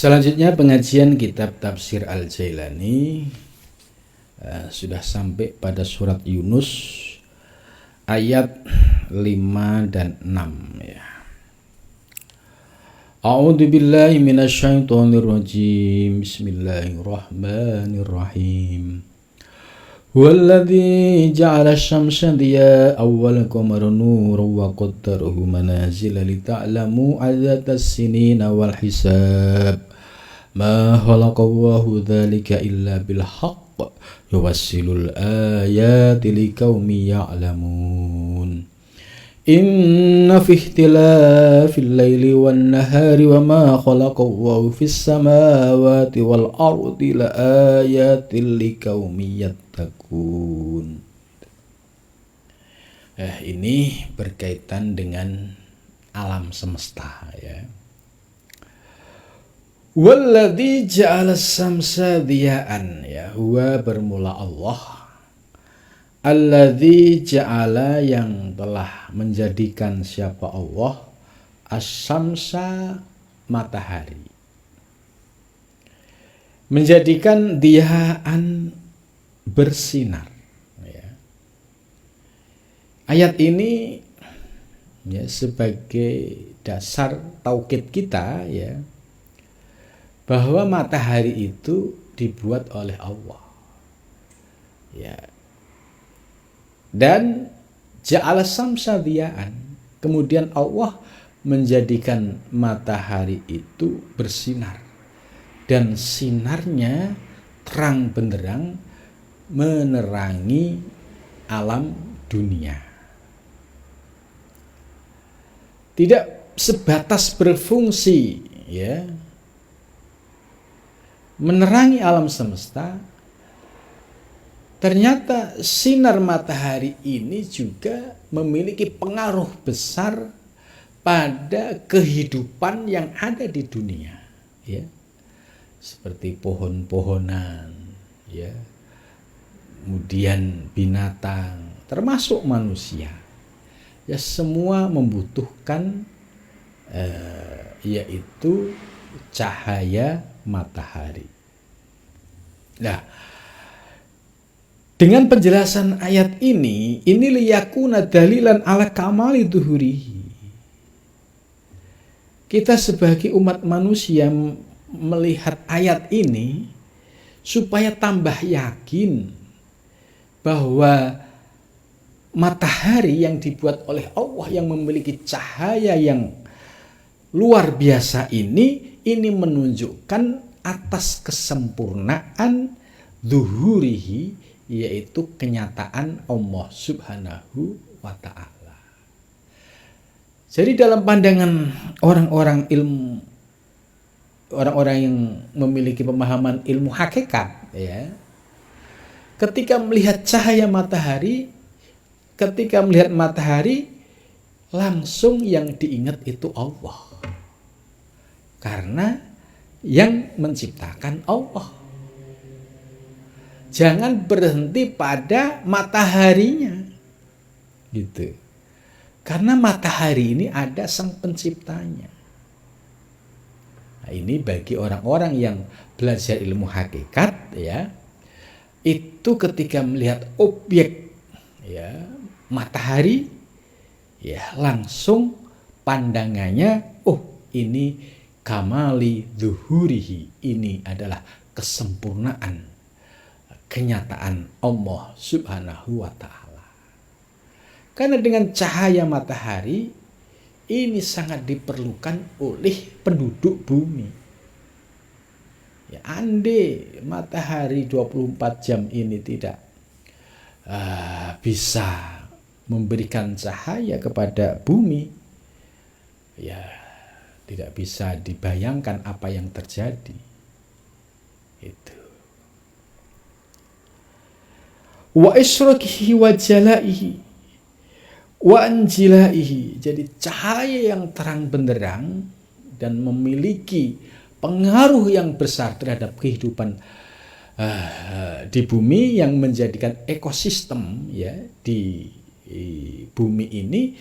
Selanjutnya pengajian kitab Tafsir Al-Jailani sudah sampai pada surat Yunus ayat 5 dan 6 ya. A'udzu billahi minasyaitonir rajim. Bismillahirrahmanirrahim. Huwallazi ja'ala asy-syamsa diya'an wal qamara nuran wa qaddarahu manazila lita'lamu 'adadas sinina wal hisab. Ma khalaqallahu dzalika illa bil haqq yuwassilul ayati liqaumin ya'lamun. Inna fi ikhtilafil laili wan nahari wa ma khalaqallahu fis samawati wal ardi la ayatin liqaumin yattaqun. Ini berkaitan dengan alam semesta ya. Walladzi ja'ala samsa diya'an ya, huwa bermula Allah. Alladzi ja'ala yang telah menjadikan siapa Allah as-samsa matahari. Menjadikan diya'an bersinar ya. Ayat ini ya sebagai dasar taukid kita ya, bahwa matahari itu dibuat oleh Allah ya. Dan ja'ala samsa diya'an, kemudian Allah menjadikan matahari itu bersinar, dan sinarnya terang benderang menerangi alam dunia. Tidak sebatas berfungsi ya menerangi alam semesta, ternyata sinar matahari ini juga memiliki pengaruh besar pada kehidupan yang ada di dunia ya. Seperti pohon-pohonan ya, kemudian binatang, termasuk manusia ya, semua membutuhkan yaitu cahaya matahari. Nah, dengan penjelasan ayat ini liyakuna dalilan ala kamali dhuhurihi. Kita sebagai umat manusia melihat ayat ini supaya tambah yakin bahwa matahari yang dibuat oleh Allah, yang memiliki cahaya yang luar biasa ini menunjukkan atas kesempurnaan dhuhurihi, yaitu kenyataan Allah Subhanahu wa ta'ala. Jadi dalam pandangan orang-orang yang memiliki pemahaman ilmu hakikat ya, ketika melihat cahaya matahari, ketika melihat matahari, langsung yang diingat itu Allah, karena yang menciptakan Allah. Jangan berhenti pada mataharinya gitu, karena matahari ini ada sang penciptanya. Nah, ini bagi orang-orang yang belajar ilmu hakikat ya, itu ketika melihat objek ya matahari ya, langsung pandangannya, oh ini kamali dhuhurihi, ini adalah kesempurnaan kenyataan Allah Subhanahu wa ta'ala. Karena dengan cahaya matahari ini sangat diperlukan oleh penduduk bumi ya. Andai matahari 24 jam ini tidak bisa memberikan cahaya kepada bumi ya, tidak bisa dibayangkan apa yang terjadi itu. Wa israkihi wa jalaihi wa anjilaihi, jadi cahaya yang terang benderang dan memiliki pengaruh yang besar terhadap kehidupan di bumi, yang menjadikan ekosistem ya di bumi ini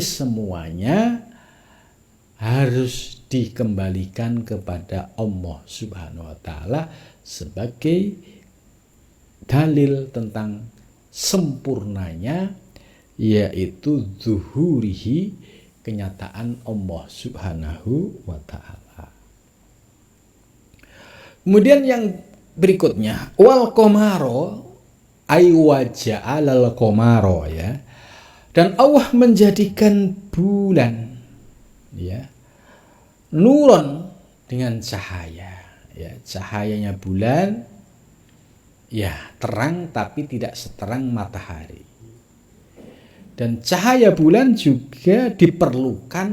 semuanya harus dikembalikan kepada Allah Subhanahu wa taala sebagai dalil tentang sempurnanya, yaitu zuhurihi, kenyataan Allah Subhanahu wa taala. Kemudian yang berikutnya, wal qamaro ay waja'alal qamaro, ya. Dan Allah menjadikan bulan, ya, nuron, dengan cahaya, ya. Cahayanya bulan, ya, terang tapi tidak seterang matahari. Dan cahaya bulan juga diperlukan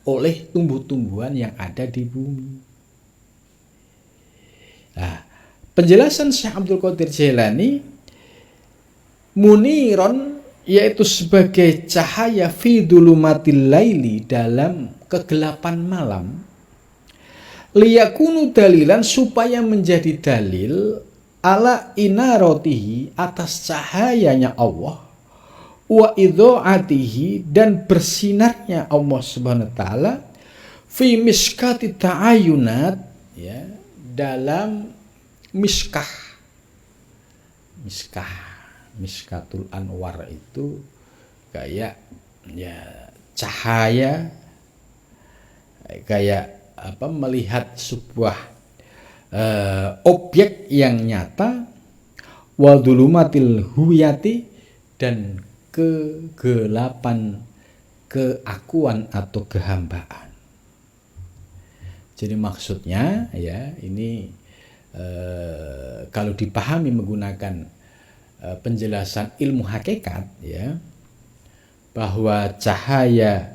oleh tumbuh-tumbuhan yang ada di bumi. Nah, penjelasan Syekh Abdul Qadir Jailani, muniron, yaitu sebagai cahaya fi dulumatil laili, dalam kegelapan malam, liyakunu dalilan, supaya menjadi dalil, ala inarotihi, atas cahayanya Allah, wa idho'atihi, dan bersinarnya Allah Subhanahu wa taala, fi miskati ta'ayunat, ya, dalam miskatul anwar itu kayak, ya, cahaya, kayak apa, melihat sebuah objek yang nyata, wadulumatil huyati, dan kegelapan keakuan atau kehambaan. Jadi maksudnya, ya, ini kalau dipahami menggunakan penjelasan ilmu hakikat, ya, bahwa cahaya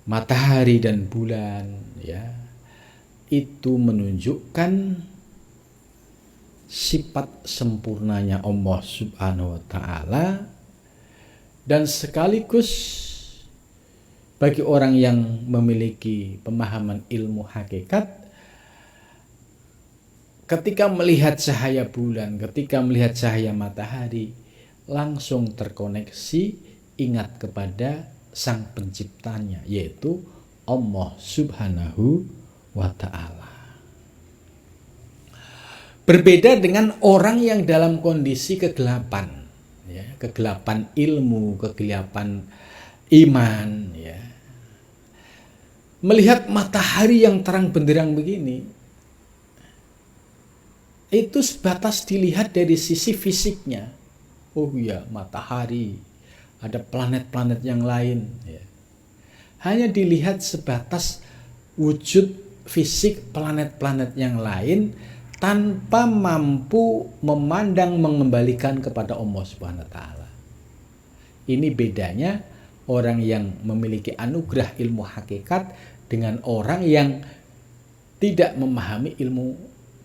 matahari dan bulan, ya, itu menunjukkan sifat sempurnanya Allah Subhanahu wa taala, dan sekaligus bagi orang yang memiliki pemahaman ilmu hakikat, ketika melihat cahaya bulan, ketika melihat cahaya matahari, langsung terkoneksi ingat kepada sang penciptanya, yaitu Allah Subhanahu wa ta'ala. Berbeda dengan orang yang dalam kondisi kegelapan, ya, kegelapan ilmu, kegelapan iman, ya. Melihat matahari yang terang benderang begini, itu sebatas dilihat dari sisi fisiknya. Oh ya, matahari, ada planet-planet yang lain, ya. Hanya dilihat sebatas wujud fisik planet-planet yang lain, tanpa mampu memandang, mengembalikan kepada Allah Subhanahu wa taala. Ini bedanya orang yang memiliki anugerah ilmu hakikat dengan orang yang tidak memahami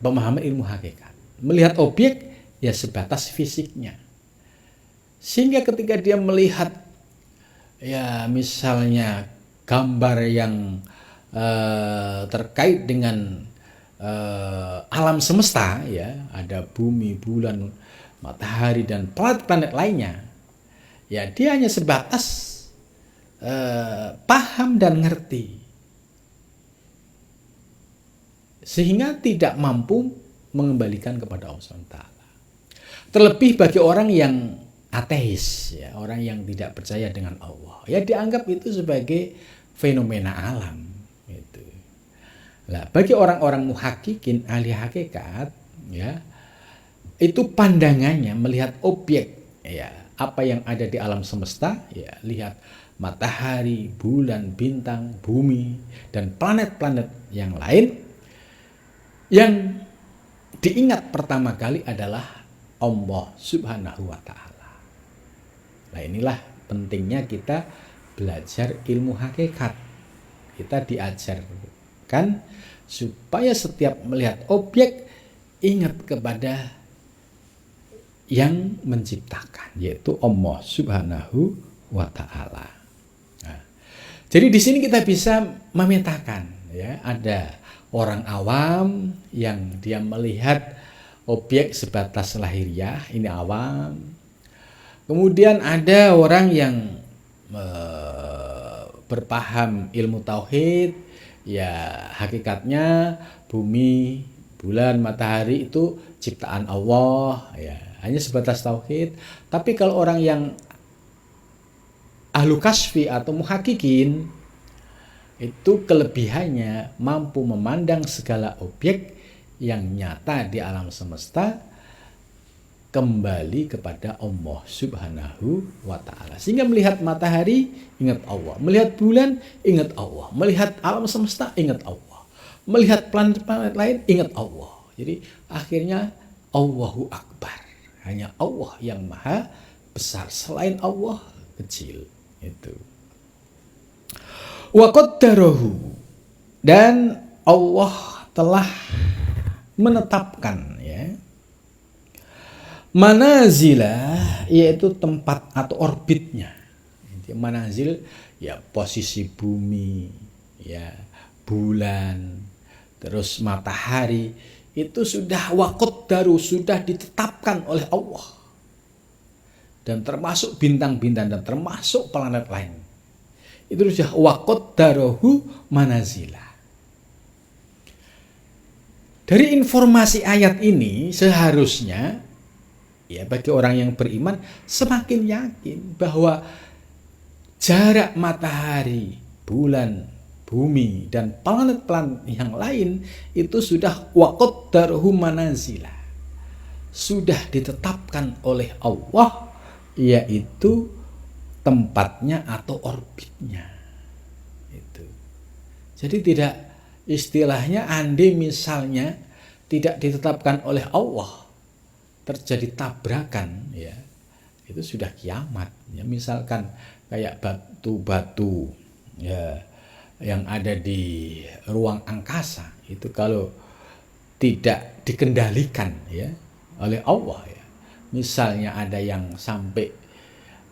pemahaman ilmu hakikat. Melihat objek, ya, sebatas fisiknya. Sehingga ketika dia melihat, ya, misalnya gambar yang terkait dengan alam semesta, ya, ada bumi, bulan, matahari, dan planet-planet lainnya, ya, dia hanya sebatas paham dan ngerti, sehingga tidak mampu mengembalikan kepada Allah SWT. Terlebih bagi orang yang ateis, ya, orang yang tidak percaya dengan Allah, ya, dianggap itu sebagai fenomena alam, gitu. Nah, bagi orang-orang muhakkikin, ahli hakikat, ya, itu pandangannya melihat objek, ya, apa yang ada di alam semesta, ya, lihat matahari, bulan, bintang, bumi, dan planet-planet yang lain. Yang diingat pertama kali adalah Allah Subhanahu wa ta'ala. Nah, inilah pentingnya kita belajar ilmu hakikat. Kita diajarkan supaya setiap melihat objek, ingat kepada yang menciptakan, yaitu Allah Subhanahu wa ta'ala. Nah, jadi di sini kita bisa memetakan, ya, ada orang awam yang dia melihat objek sebatas lahiriah, ini awam. Kemudian ada orang yang berpaham ilmu tauhid, ya hakikatnya bumi, bulan, matahari itu ciptaan Allah, ya hanya sebatas tauhid. Tapi kalau orang yang ahlu kasfi atau muhakikin, itu kelebihannya mampu memandang segala objek yang nyata di alam semesta kembali kepada Allah Subhanahu wa ta'ala. Sehingga melihat matahari ingat Allah, melihat bulan ingat Allah, melihat alam semesta ingat Allah, melihat planet-planet lain ingat Allah. Jadi akhirnya Allahu Akbar, hanya Allah yang maha besar, selain Allah kecil. Itu wa qaddarahu, dan Allah telah menetapkan, ya, manazilah, yaitu tempat atau orbitnya. Manazil ya posisi bumi, ya bulan, terus matahari, itu sudah waqaddaru, sudah ditetapkan oleh Allah. Dan termasuk bintang-bintang dan termasuk planet lain. Itu sudah waqaddarahu manazilah. Dari informasi ayat ini seharusnya, ya, bagi orang yang beriman semakin yakin bahwa jarak matahari, bulan, bumi, dan planet-planet yang lain itu sudah waqaddarahu manazilah, sudah ditetapkan oleh Allah, yaitu tempatnya atau orbitnya. Itu. Jadi tidak, istilahnya andai misalnya tidak ditetapkan oleh Allah, terjadi tabrakan, ya, itu sudah kiamat. Ya, misalkan kayak batu-batu, ya, yang ada di ruang angkasa itu kalau tidak dikendalikan, ya, oleh Allah, ya, misalnya ada yang sampai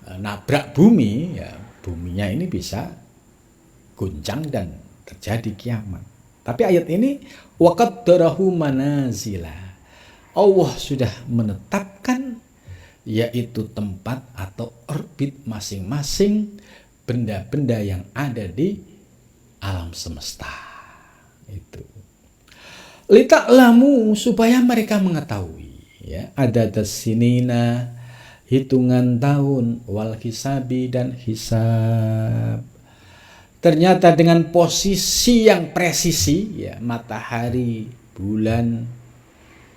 nabrak bumi, ya, buminya ini bisa guncang dan terjadi kiamat. Tapi ayat ini waqaddarahu manazila, Allah sudah menetapkan, yaitu tempat atau orbit masing-masing benda-benda yang ada di alam semesta. Itu lita'lamu, supaya mereka mengetahui, ya, ada tasinina, hitungan tahun, wal hisabi, dan hisab. Ternyata dengan posisi yang presisi, ya, matahari, bulan,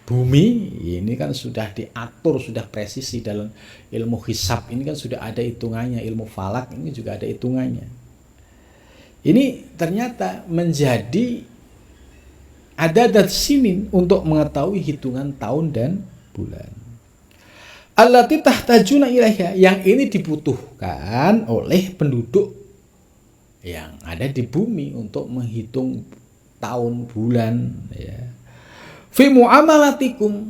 bumi, ini kan sudah diatur, sudah presisi dalam ilmu hisab. Ini kan sudah ada hitungannya, ilmu falak ini juga ada hitungannya. Ini ternyata menjadi adadat sinin untuk mengetahui hitungan tahun dan bulan. Allati tahtajuna ilaiha, yang ini dibutuhkan oleh penduduk yang ada di bumi untuk menghitung tahun bulan, ya. Fi muamalatikum,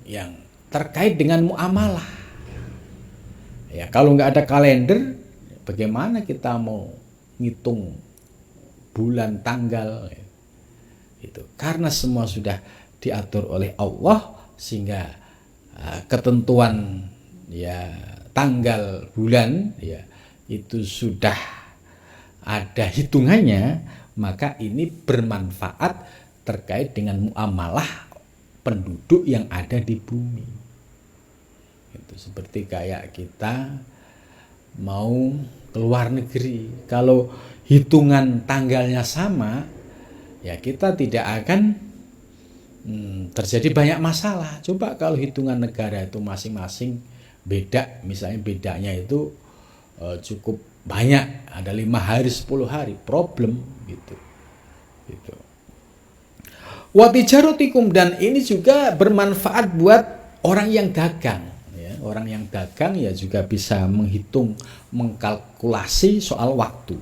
yang terkait dengan muamalah. Ya, kalau nggak ada kalender, bagaimana kita mau ngitung bulan, tanggal, ya. Itu karena semua sudah diatur oleh Allah, sehingga ketentuan, ya, tanggal, bulan, ya, itu sudah ada hitungannya, maka ini bermanfaat terkait dengan muamalah penduduk yang ada di bumi. Itu seperti kayak kita mau keluar negeri, kalau hitungan tanggalnya sama, ya kita tidak akan terjadi banyak masalah. Coba kalau hitungan negara itu masing-masing beda, misalnya bedanya itu cukup banyak, ada 5 hari, 10 hari, problem gitu. Gitu. Wa tijaratikum, dan ini juga bermanfaat buat orang yang dagang, ya. Orang yang dagang ya juga bisa menghitung, mengkalkulasi soal waktu.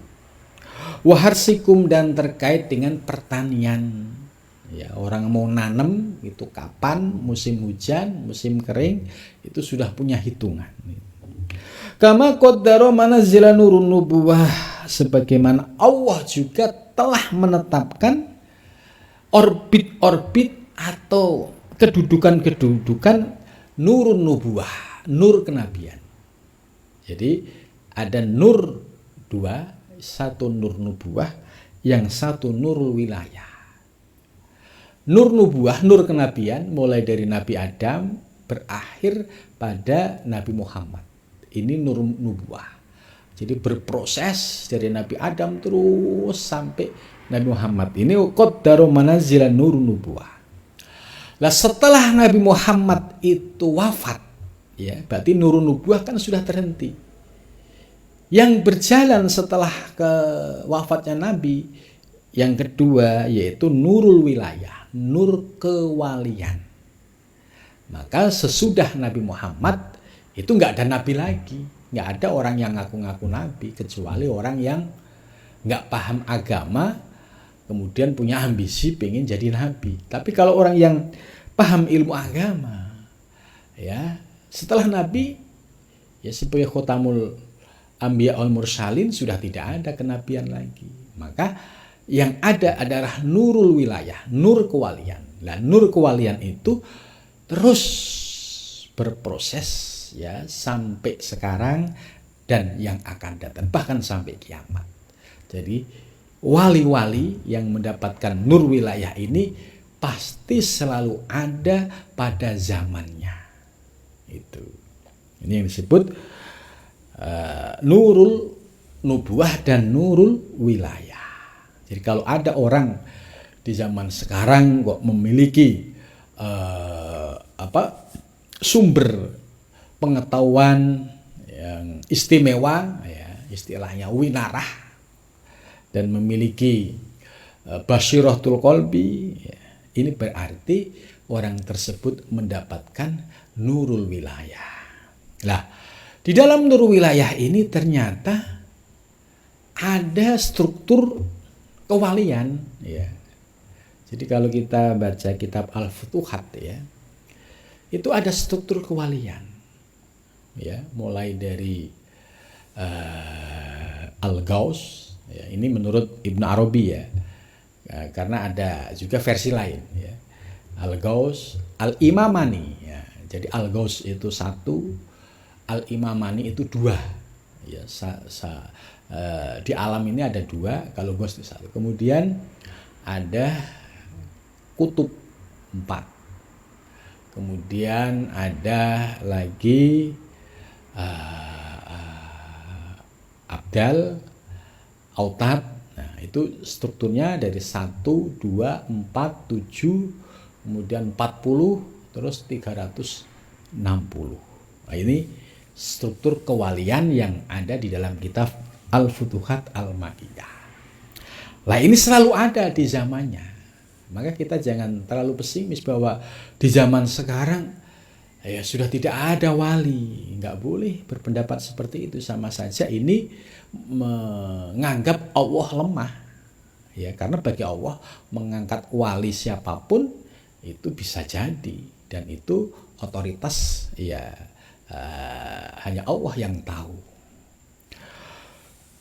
Wa harsikum, dan terkait dengan pertanian. Ya, orang mau nanam itu kapan, musim hujan, musim kering, itu sudah punya hitungan. Kama qaddara manazila nurun nubuwah, sebagaimana Allah juga telah menetapkan orbit-orbit atau kedudukan-kedudukan nurun nubuwah, nur kenabian. Jadi ada nur dua, satu nur nubuwah, yang satu nurul wilayah. Nur nubuwah, nur kenabian mulai dari Nabi Adam berakhir pada Nabi Muhammad. Ini nur nubuwah. Jadi berproses dari Nabi Adam terus sampai Nabi Muhammad. Ini qaddaru manazilan nur nubuwah. Lah setelah Nabi Muhammad itu wafat, ya, berarti nur nubuwah kan sudah terhenti. Yang berjalan setelah ke wafatnya Nabi, yang kedua yaitu nurul wilayah, nur kewalian. Maka sesudah Nabi Muhammad itu nggak ada nabi lagi, nggak ada orang yang ngaku-ngaku nabi kecuali orang yang nggak paham agama kemudian punya ambisi pengen jadi nabi. Tapi kalau orang yang paham ilmu agama, ya setelah nabi ya sebagai khotamul anbiya wal mursalin sudah tidak ada kenabian lagi. Maka yang ada adalah nurul wilayah, nur kewalian. Nah, nur kewalian itu terus berproses ya sampai sekarang dan yang akan datang bahkan sampai kiamat. Jadi wali-wali yang mendapatkan nur wilayah ini pasti selalu ada pada zamannya. Itu. Ini yang disebut nurul nubuwah dan nurul wilayah. Jadi kalau ada orang di zaman sekarang kok memiliki sumber pengetahuan yang istimewa, ya, istilahnya winarah, dan memiliki basyiratul qalbi, ya, ini berarti orang tersebut mendapatkan nurul wilayah. Lah, di dalam nurul wilayah ini ternyata ada struktur kewalian, ya. Jadi kalau kita baca kitab Al-Futuhat, ya, itu ada struktur kewalian, ya, mulai dari Al-Ghaus, ya, ini menurut Ibnu Arabi, ya, karena ada juga versi lain, ya, Al-Ghaus, Al-Imamani, ya. Jadi Al-Ghaus itu satu, Al-Imamani itu dua, ya, di alam ini ada dua, kalau Ghaus itu satu. Kemudian ada kutub 4. Kemudian ada lagi Abdal, Autad. Nah, itu strukturnya dari 1, 2, 4, 7, kemudian 40, terus 360. Nah, ini struktur kewalian yang ada di dalam kitab Al-Futuhat Al-Makkiyah. Lah, ini selalu ada di zamannya. Maka kita jangan terlalu pesimis bahwa di zaman sekarang ya sudah tidak ada wali. Nggak boleh berpendapat seperti itu, sama saja ini menganggap Allah lemah. Ya, karena bagi Allah mengangkat wali siapapun itu bisa jadi, dan itu otoritas ya hanya Allah yang tahu.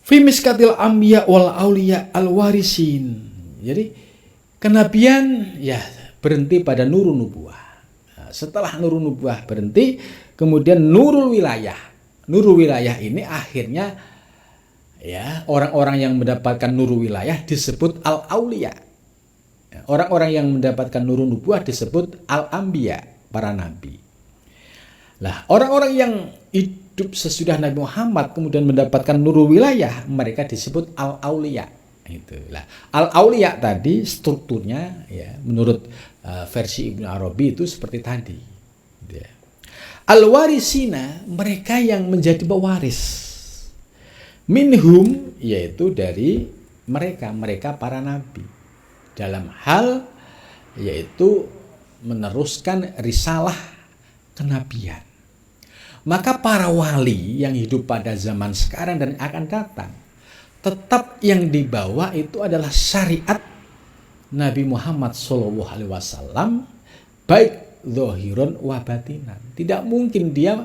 Fi miskatil anbiya wal auliya al warisin. Jadi kenabian ya berhenti pada nurul nubuwah. Nah, setelah nurul nubuwah berhenti, kemudian nurul wilayah. Nurul wilayah ini akhirnya ya orang-orang yang mendapatkan nurul wilayah disebut al-auliya. Orang-orang yang mendapatkan nurul nubuwah disebut al-anbiya, para nabi. Lah, orang-orang yang hidup sesudah Nabi Muhammad kemudian mendapatkan nurul wilayah, mereka disebut al-auliya. Itulah al-auliya tadi strukturnya, ya, menurut versi Ibnu Arabi itu seperti tadi, ya. Al-warisina, mereka yang menjadi pewaris, minhum, yaitu dari mereka para nabi, dalam hal yaitu meneruskan risalah kenabian. Maka para wali yang hidup pada zaman sekarang dan akan datang, tetap yang dibawa itu adalah syariat Nabi Muhammad SAW, baik zahirun wa batinan. Tidak mungkin dia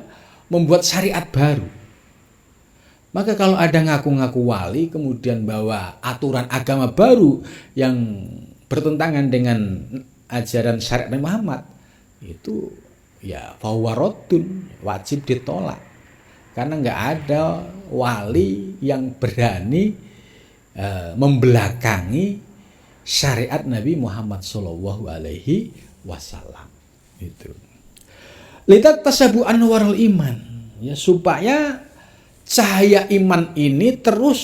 membuat syariat baru. Maka kalau ada ngaku-ngaku wali kemudian bawa aturan agama baru yang bertentangan dengan ajaran syariat Nabi Muhammad, itu ya fahuwa raddun, wajib ditolak. Karena nggak ada wali yang berani membelakangi syariat Nabi Muhammad Shallallahu Alaihi Wasallam. Itu. Lihat tasabu anwarul iman, ya, supaya cahaya iman ini terus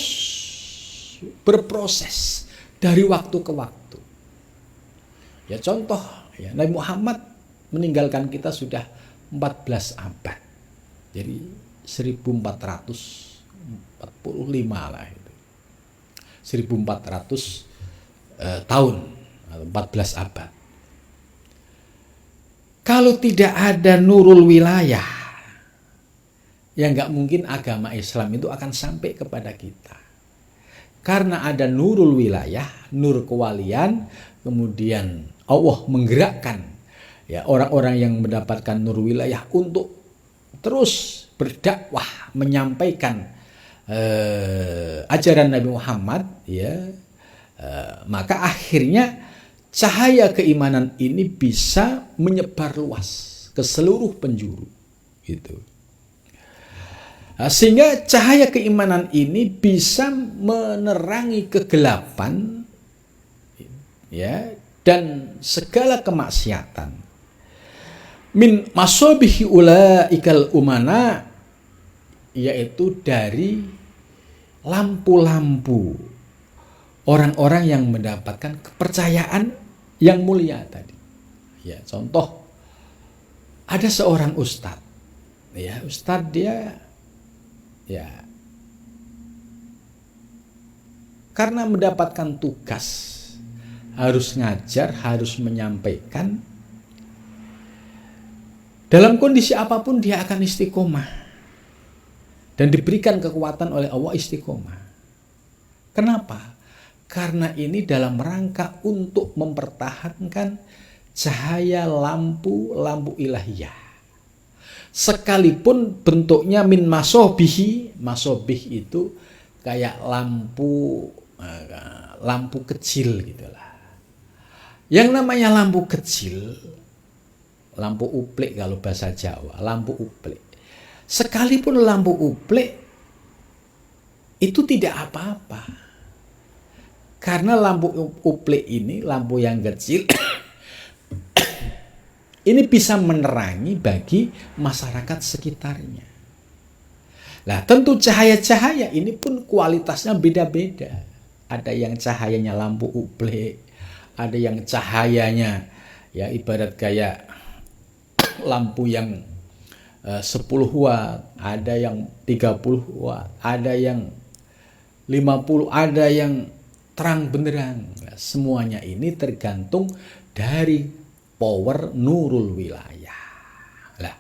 berproses dari waktu ke waktu. Ya, contoh, ya, Nabi Muhammad meninggalkan kita sudah 14 abad. Jadi 1445 lah itu. 1400 tahun atau 14 abad. Kalau tidak ada nurul wilayah, ya nggak mungkin agama Islam itu akan sampai kepada kita. Karena ada nurul wilayah, nur kewalian, kemudian Allah menggerakkan, ya, orang-orang yang mendapatkan nur wilayah untuk terus berdakwah, menyampaikan ajaran Nabi Muhammad, ya, maka akhirnya cahaya keimanan ini bisa menyebar luas ke seluruh penjuru, gitu. Sehingga cahaya keimanan ini bisa menerangi kegelapan, ya, dan segala kemaksiatan. Min masobihi ulaikal umana, yaitu dari lampu-lampu orang-orang yang mendapatkan kepercayaan yang mulia tadi. Ya, contoh, ada seorang ustadz, ya, ustadz dia, ya, karena mendapatkan tugas harus ngajar, harus menyampaikan, dalam kondisi apapun dia akan istiqomah dan diberikan kekuatan oleh Allah istiqomah. Kenapa? Karena ini dalam rangka untuk mempertahankan cahaya lampu ilahiyah. Sekalipun bentuknya min masobih itu kayak lampu kecil gitulah. Yang namanya lampu kecil, lampu uplek kalau bahasa Jawa, lampu uplek. Sekalipun lampu uplek itu tidak apa-apa. Karena lampu uplek ini, lampu yang kecil, ini bisa menerangi bagi masyarakat sekitarnya. Nah, tentu cahaya-cahaya ini pun kualitasnya beda-beda. Ada yang cahayanya lampu uplek, ada yang cahayanya, ya, ibarat kayak lampu yang 10 watt, ada yang 30 watt, ada yang 50, ada yang terang benderang. Nah, semuanya ini tergantung dari power nurul wilayah. Nah,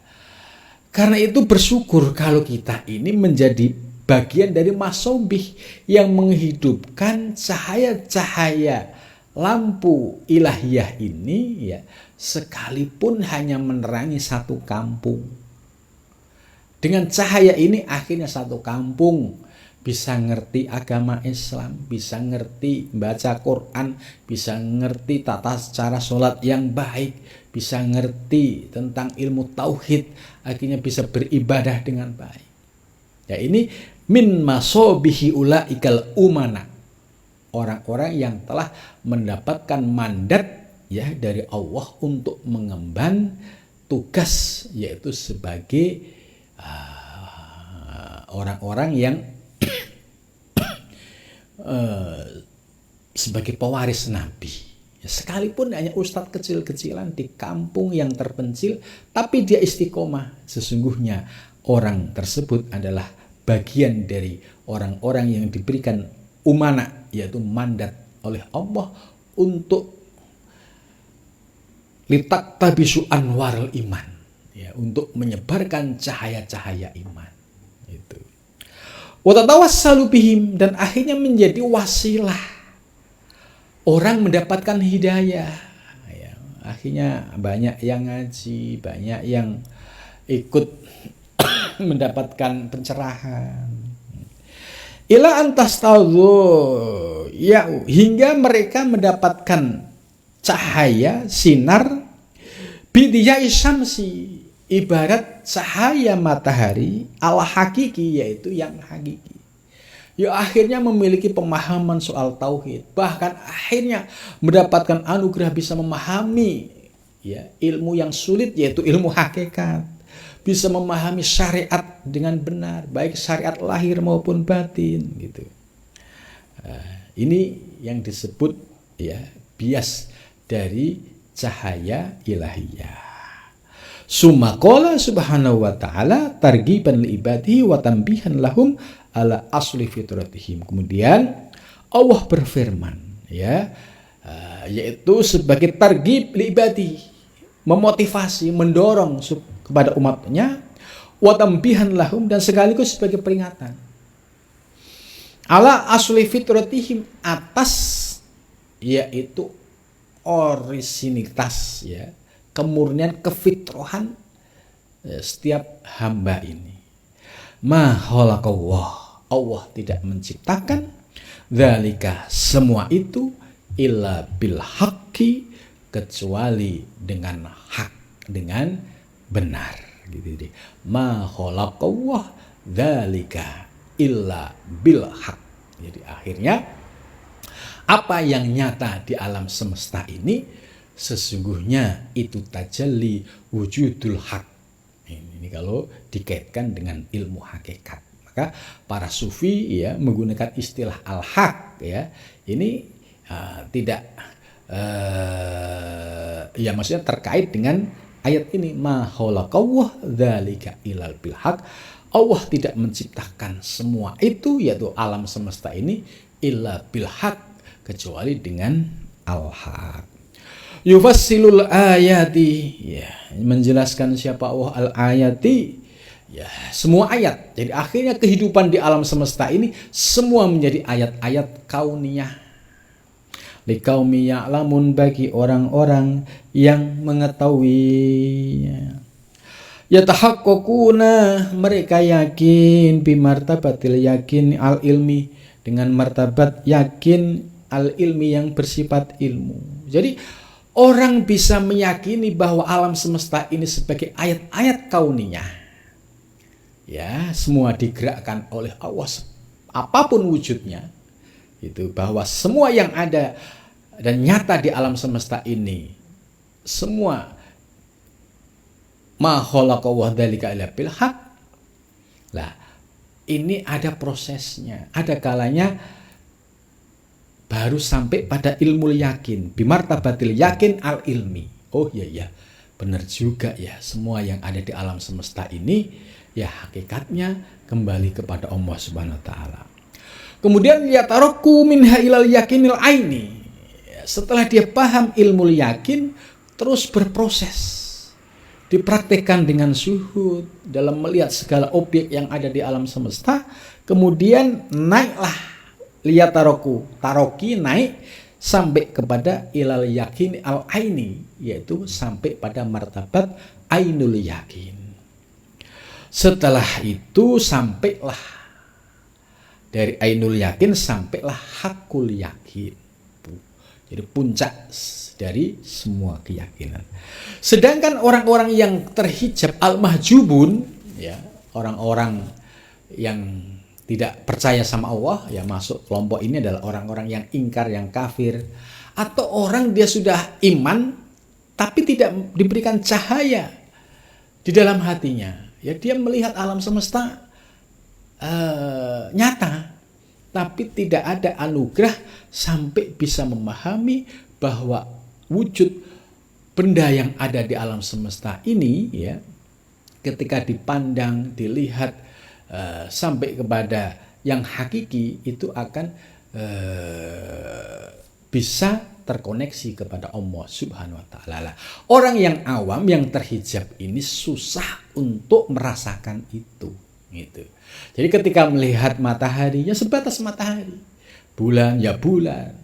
karena itu bersyukur kalau kita ini menjadi bagian dari masobih yang menghidupkan cahaya-cahaya lampu ilahiyah ini, ya, sekalipun hanya menerangi satu kampung. Dengan cahaya ini akhirnya satu kampung bisa ngerti agama Islam, bisa ngerti baca Quran, bisa ngerti tata cara sholat yang baik, bisa ngerti tentang ilmu tauhid, akhirnya bisa beribadah dengan baik. Ya, ini min masobihi ulaikal umana, orang-orang yang telah mendapatkan mandat, ya, dari Allah untuk mengemban tugas, yaitu sebagai orang-orang yang sebagai pewaris Nabi. Ya, sekalipun hanya ustadz kecil-kecilan di kampung yang terpencil, tapi dia istiqomah. Sesungguhnya orang tersebut adalah bagian dari orang-orang yang diberikan umana, yaitu mandat oleh Allah untuk litaktabisu anwarul iman, ya, untuk menyebarkan cahaya-cahaya iman. Itu. Watatawassalu bihim, dan akhirnya menjadi wasilah orang mendapatkan hidayah. Ya, akhirnya banyak yang ngaji, banyak yang ikut mendapatkan pencerahan. Ila antas tahu, ya, hingga mereka mendapatkan cahaya sinar bidiyai syamsi, ibarat cahaya matahari ala hakiki, yaitu yang hakiki. Ya akhirnya memiliki pemahaman soal tauhid, bahkan akhirnya mendapatkan anugerah bisa memahami ya ilmu yang sulit, yaitu ilmu hakikat, bisa memahami syariat dengan benar, baik syariat lahir maupun batin gitu. Ini yang disebut ya bias dari cahaya ilahiyah. Summa qala subhanahu wa ta'ala targhiban li ibadihi wa tanbihan lahum ala asli fitratihim. Kemudian Allah berfirman ya, yaitu sebagai targhib li ibadihi, memotivasi, mendorong kepada umatnya, wa tanbihan lahum, dan sekaligus sebagai peringatan ala asli fitratihim, atas yaitu orisinitas ya, kemurnian kefitrohan setiap hamba ini. Ma khalaqallah, Allah tidak menciptakan dzalika, semua itu, illa bil haqqi, kecuali dengan hak, dengan benar gitu. Ma khalaqallah dzalika illa bil haq. Jadi akhirnya apa yang nyata di alam semesta ini sesungguhnya itu tajalli wujudul haq. Ini kalau dikaitkan dengan ilmu hakikat, maka para sufi ya menggunakan istilah al-haq ya. Ini tidak ya maksudnya terkait dengan ayat ini, ma khalaqallah dzalika illal bil haq. Allah tidak menciptakan semua itu, yaitu alam semesta ini, illa bil haq, kecuali dengan al-haq. Yufassilul ayati, ya, menjelaskan siapa Allah al-ayati, ya, semua ayat. Jadi akhirnya kehidupan di alam semesta ini semua menjadi ayat-ayat kauniyah. Liqaumi ya'lamun, bagi orang-orang yang mengetahui. Yatahaqqaquna, mereka yakin, bimartabatil yakin al-ilmi, dengan martabat yakin al-ilmi yang bersifat ilmu. Jadi orang bisa meyakini bahwa alam semesta ini sebagai ayat-ayat kauniyah. Ya, semua digerakkan oleh Allah, apapun wujudnya. Itu bahwa semua yang ada dan nyata di alam semesta ini, semua ma khalaqallahu dzalika illa bil haq. Lah, ini ada prosesnya. Ada kalanya baru sampai pada ilmu yakin, bimartabatil yakin al ilmi. Oh iya, benar juga ya, semua yang ada di alam semesta ini ya hakikatnya kembali kepada Allah Subhanahu wa taala. Kemudian yataraku minha ilal yakinil aini. Setelah dia paham ilmu yakin, terus berproses, dipraktikkan dengan syuhud dalam melihat segala objek yang ada di alam semesta. Kemudian naiklah lihat taroki naik sampai kepada ilal yakin al aini, yaitu sampai pada martabat ainul yakin. Setelah itu sampailah dari ainul yakin, sampailah hakul yakin. Jadi puncak dari semua keyakinan. Sedangkan orang-orang yang terhijab al-mahjubun, ya, orang-orang yang tidak percaya sama Allah, ya masuk kelompok ini adalah orang-orang yang ingkar, yang kafir, atau orang dia sudah iman tapi tidak diberikan cahaya di dalam hatinya. Ya, dia melihat alam semesta nyata, tapi tidak ada anugerah sampai bisa memahami bahwa wujud benda yang ada di alam semesta ini, ya, ketika dipandang, dilihat sampai kepada yang hakiki, itu akan bisa terkoneksi kepada Allah Subhanahu wa taala. Orang yang awam, yang terhijab ini susah untuk merasakan itu, gitu. Jadi ketika melihat matahari ya sebatas matahari, bulan ya bulan,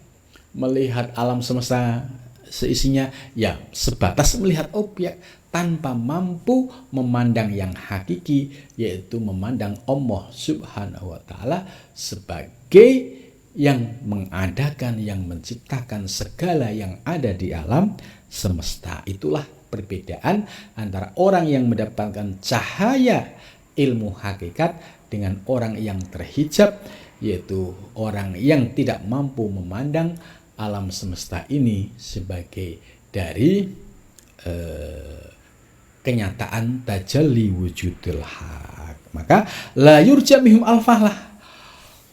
melihat alam semesta seisinya ya sebatas melihat objek, tanpa mampu memandang yang hakiki, yaitu memandang Allah Subhanahu wa taala sebagai yang mengadakan, yang menciptakan segala yang ada di alam semesta. Itulah perbedaan antara orang yang mendapatkan cahaya ilmu hakikat dengan orang yang terhijab, yaitu orang yang tidak mampu memandang alam semesta ini sebagai dari kenyataan tajalli wujudil haq. Maka la yurja minhum al-fahlah.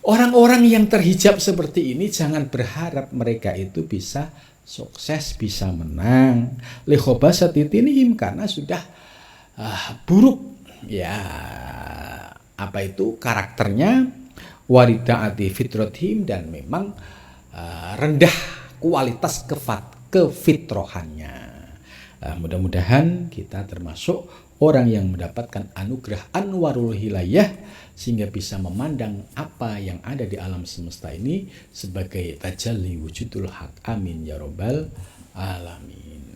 Orang-orang yang terhijab seperti ini jangan berharap mereka itu bisa sukses, bisa menang. Likhobasati tinihim, karena sudah buruk ya apa itu karakternya, waridaati fitrothim, dan memang rendah kualitas kefitrohannya. Mudah-mudahan kita termasuk orang yang mendapatkan anugerah anwarul hilayah sehingga bisa memandang apa yang ada di alam semesta ini sebagai tajalli wujudul haq. Amin ya rabbal alamin.